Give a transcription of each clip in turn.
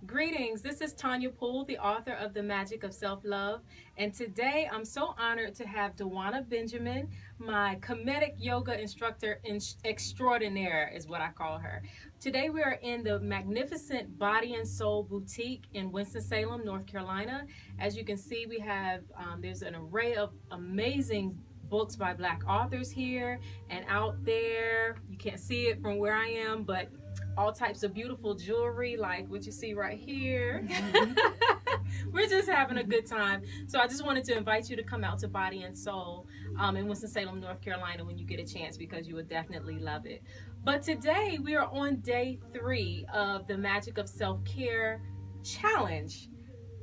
Greetings, this is Tanya Poole, the author of The Magic of Self-Love, and today I'm so honored to have Dawanna Benjamin, my Kemetic Yoga instructor extraordinaire is what I call her. Today we are in the magnificent Body and Soul Boutique in Winston-Salem, North Carolina. As you can see, we have, there's an array of amazing books by Black authors here, and out there, you can't see it from where I am, but all types of beautiful jewelry like what you see right here. We're just having a good time. So I just wanted to invite you to come out to Body and Soul in Winston-Salem, North Carolina when you get a chance, because you would definitely love it. But today we are on day 3 of the Magic of Self-Care Challenge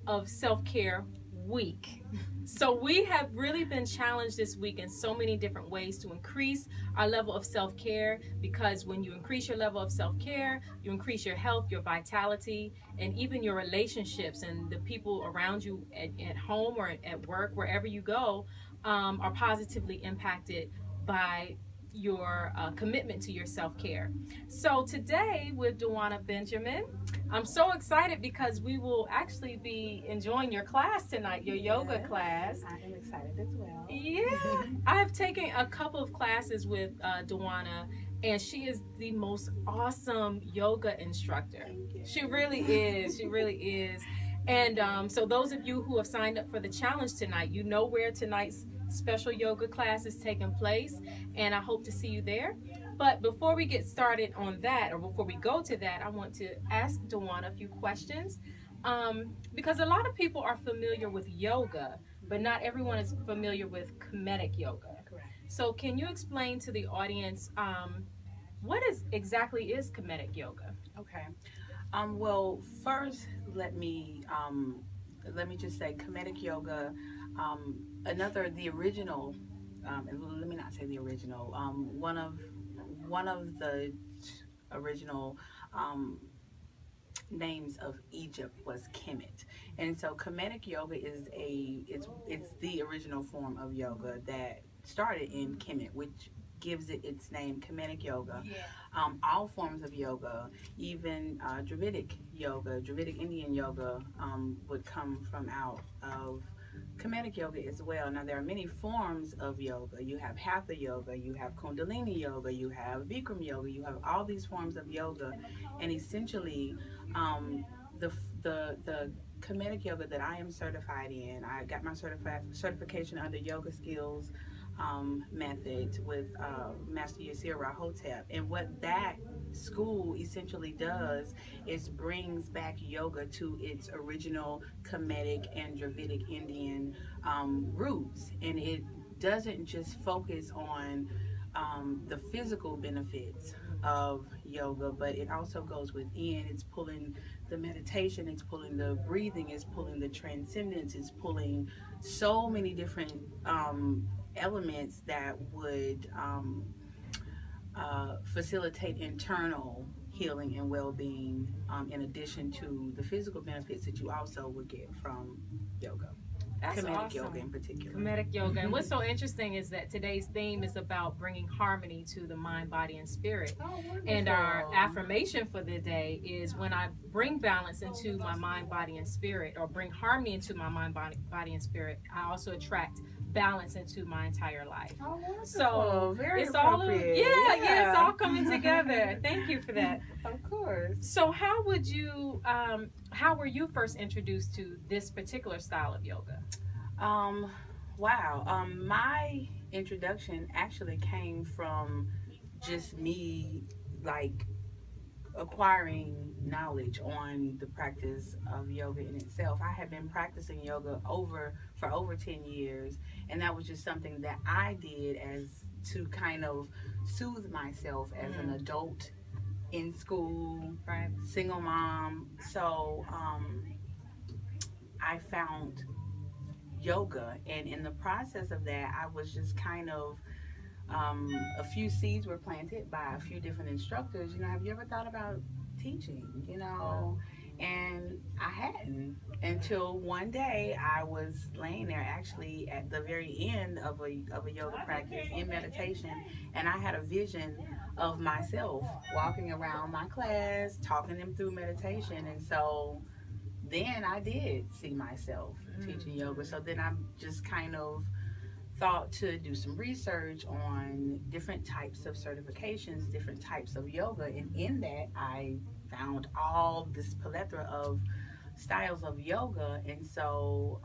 of Self-Care Week. So we have really been challenged this week in so many different ways to increase our level of self-care, because when you increase your level of self-care, you increase your health, your vitality, and even your relationships, and the people around you at home or at work, wherever you go, are positively impacted by your commitment to your self-care. So today with Dawanna Benjamin, I'm so excited because we will actually be enjoying your class tonight, your yoga class. I am excited as well. Yeah, I've taken a couple of classes with Dawanna, and she is the most awesome yoga instructor. She really is. She really is. And so those of you who have signed up for the challenge tonight, you know where tonight's special yoga class is taking place, and I hope to see you there. But before we get started on that, or before we go to that, I want to ask Dawanna a few questions, because a lot of people are familiar with yoga, but not everyone is familiar with Kemetic Yoga. Correct. So can you explain to the audience what exactly is Kemetic Yoga? Okay. Well, first, let me just say, Kemetic Yoga. The original. Let me not say the original. One of the original names of Egypt was Kemet, and so Kemetic Yoga is it's the original form of yoga that started in Kemet, which gives it its name, Kemetic Yoga. Yeah. All forms of yoga, even Dravidic yoga, Dravidic Indian yoga, would come from out of Kemetic Yoga as well. Now, there are many forms of yoga. You have Hatha Yoga, you have Kundalini Yoga, you have Bikram Yoga, you have all these forms of yoga, and essentially, the Kemetic Yoga that I am certified in, I got my certification under Yoga Skills method with Master Yasir Rahotep, and what that school essentially does is brings back yoga to its original Kemetic and Dravidic Indian roots, and it doesn't just focus on the physical benefits of yoga, but it also goes within. It's pulling the meditation, it's pulling the breathing, it's pulling the transcendence, it's pulling so many different elements that would facilitate internal healing and well-being, in addition to the physical benefits that you also would get from yoga. That's Kemetic awesome. Yoga in particular. Kemetic Yoga. And what's so interesting is that today's theme is about bringing harmony to the mind, body, and spirit. Oh, wonderful. And our affirmation for the day is, when I bring balance into my mind, body, and spirit, or bring harmony into my mind, body, and spirit, I also attract balance into my entire life. Oh, wonderful. So very it's appropriate. yeah, it's all coming together. Thank you for that. Of course. So how were you first introduced to this particular style of yoga? Wow. My introduction actually came from just me, like, acquiring knowledge on the practice of yoga in itself. I had been practicing yoga for over 10 years, and that was just something that I did as to kind of soothe myself as an adult in school, Right. single mom. So I found yoga, and in the process of that, I was just kind of a few seeds were planted by a few different instructors. Have you ever thought about teaching? And I hadn't, until one day I was laying there, actually at the very end of a yoga practice in meditation, and I had a vision of myself, walking around my class, talking them through meditation. And so then I did see myself teaching yoga. So then I just kind of thought to do some research on different types of certifications, different types of yoga. And in that, I found all this plethora of styles of yoga. And so,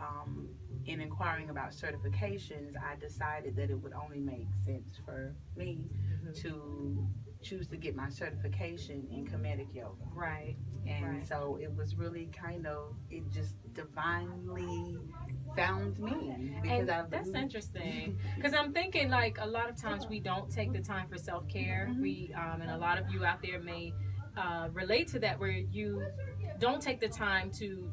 in inquiring about certifications, I decided that it would only make sense for me to choose to get my certification in Kemetic Yoga. Right. And Right. so it was really kind of, it just divinely found me because And I that's interesting because I'm thinking like a lot of times we don't take the time for self care. We and a lot of you out there may relate to that where you don't take the time to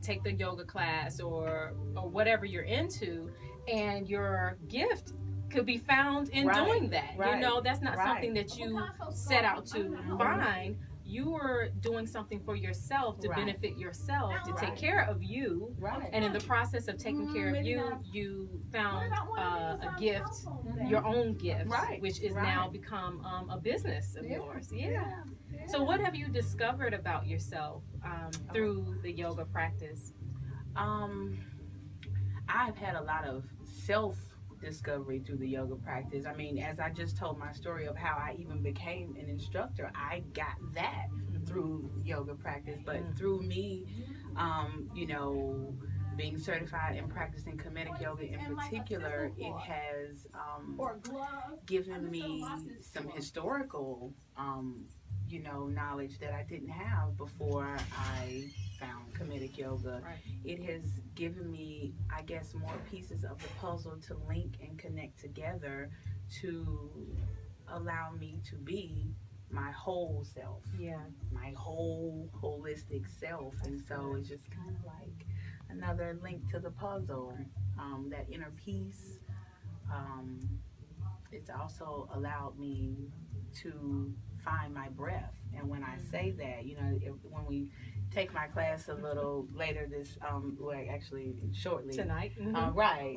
take the yoga class or whatever you're into, and your gift could be found in doing that. You know, that's not something that you set out to find. You were doing something for yourself to benefit yourself, to take care of you. And in the process of taking care of you, you found a gift, your own gift, which is now become a business of yours. Yeah. So what have you discovered about yourself through the yoga practice? Um, I've had a lot of self discovery through the yoga practice. I mean, as I just told my story of how I even became an instructor, I got that through yoga practice. But through me, you know, being certified and practicing Kemetic Yoga in particular, it has given me some historical, knowledge that I didn't have before I found Kemetic Yoga. Right. It has given me, I guess, more pieces of the puzzle to link and connect together to allow me to be my whole self. Yeah. My whole holistic self. And so it's just kind of like another link to the puzzle, that inner peace. Um, it's also allowed me to find my breath. And when I say that, when we take my class a little later this, actually shortly. Tonight? Right.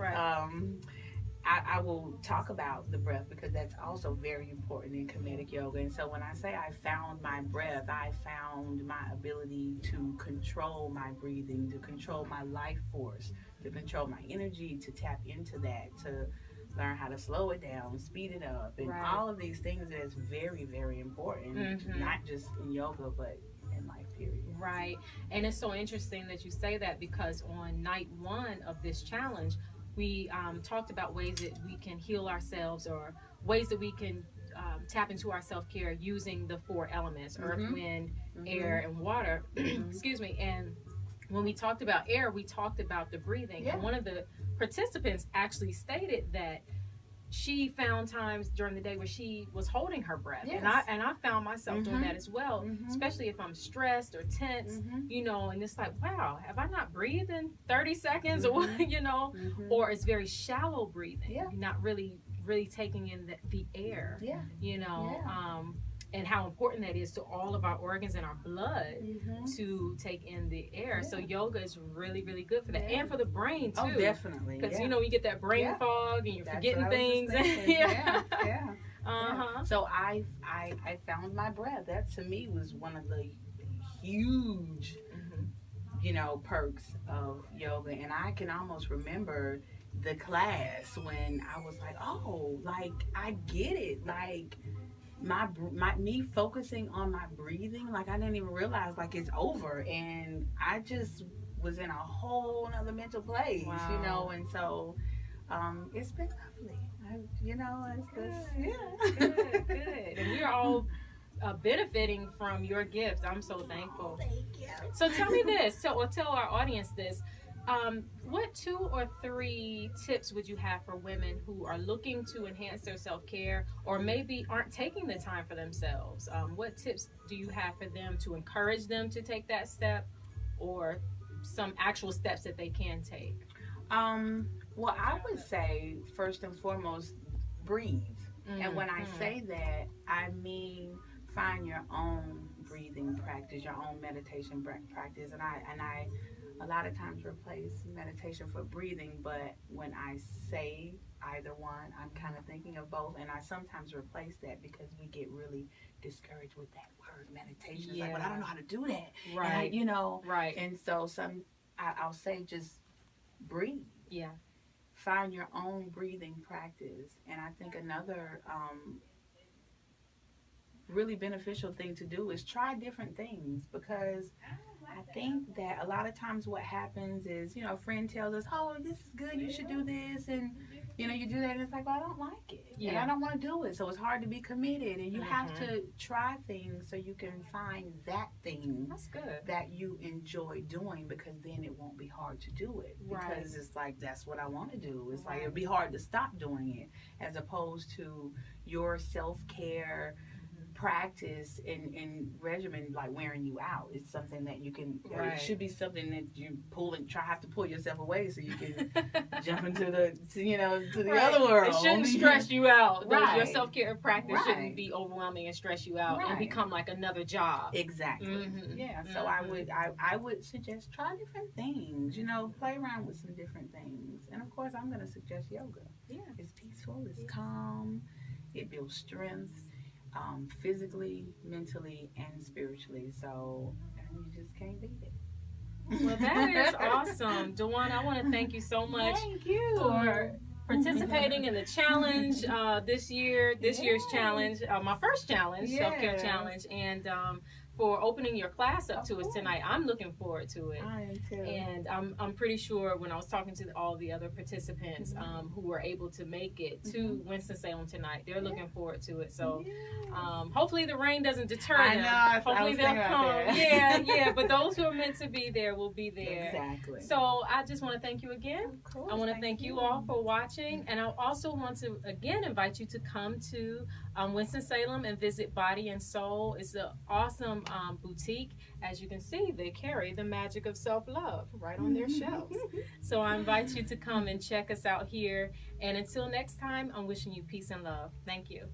I will talk about the breath because that's also very important in Kemetic Yoga. And so when I say I found my breath, I found my ability to control my breathing, to control my life force, to control my energy, to tap into that, to learn how to slow it down, speed it up, and all of these things that's very, very important, not just in yoga, but in life, period. Right. And it's so interesting that you say that because on night one of this challenge, we talked about ways that we can heal ourselves or ways that we can tap into our self-care using the four elements, earth, wind, air, and water. Excuse me. And when we talked about air, we talked about the breathing. And one of the participants actually stated that she found times during the day where she was holding her breath. And I found myself doing that as well, especially if I'm stressed or tense, and it's like, wow, have I not breathed in 30 seconds or or it's very shallow breathing. You're not really taking in the air, and how important that is to all of our organs and our blood to take in the air. So yoga is really, really good for that, and for the brain too. Oh, definitely. Because you get that brain fog and you're forgetting things. So I found my breath. That to me was one of the huge, perks of yoga, and I can almost remember the class when I was like, oh, like I get it, like. Me focusing on my breathing, like I didn't even realize like it's over, and I just was in a whole other mental place, and so it's been lovely. Good. And we're all benefiting from your gifts. I'm so thankful. Thank you. So tell me this, tell our audience this. What 2 or 3 tips would you have for women who are looking to enhance their self-care or maybe aren't taking the time for themselves? What tips do you have for them to encourage them to take that step, or some actual steps that they can take? Well, I would say first and foremost, breathe. And when I say that, I mean find your own breathing practice, your own meditation practice. And I a lot of times replace meditation for breathing, but when I say either one, I'm kind of thinking of both, and I sometimes replace that because we get really discouraged with that word meditation. It's like, well, I don't know how to do that, and Right. Right. and so I'll say just breathe. Yeah. Find your own breathing practice, and I think another really beneficial thing to do is try different things, because I think that a lot of times what happens is, a friend tells us, oh, this is good, you should do this. And, you do that and it's like, well, I don't like it. Yeah. And I don't want to do it. So it's hard to be committed. And you have to try things so you can find that thing That's good. that you enjoy doing, because then it won't be hard to do it. Right. Because it's like, that's what I want to do. It's like, it'll be hard to stop doing it, as opposed to your self-care practice and regimen like wearing you out. It's something that you can, it should be something that you have to pull yourself away so you can jump into the other world. It shouldn't stress you out. Right. Your self-care practice shouldn't be overwhelming and stress you out and become like another job. Exactly. Mm-hmm. Yeah. So I would suggest try different things, play around with some different things. And of course I'm going to suggest yoga. Yeah. It's peaceful, it's calm, it builds strength. Physically, mentally, and spiritually. So you just can't beat it. Well, that is awesome. Dawanna, I want to thank you so much for participating in the challenge this year, year's challenge, my first challenge, self-care challenge, and for opening your class up to us tonight. I'm looking forward to it. I am too. And I'm pretty sure when I was talking to all the other participants who were able to make it to Winston-Salem tonight, they're looking forward to it. So hopefully the rain doesn't deter them. Hopefully they'll come. Yeah. But those who are meant to be there will be there. Exactly. So I just want to thank you again. Of course, I want to thank you all for watching. And I also want to again invite you to come to Winston-Salem and visit Body and Soul. It's an awesome boutique. As you can see, they carry the magic of self-love right on their shelves. So I invite you to come and check us out here. And until next time, I'm wishing you peace and love. Thank you.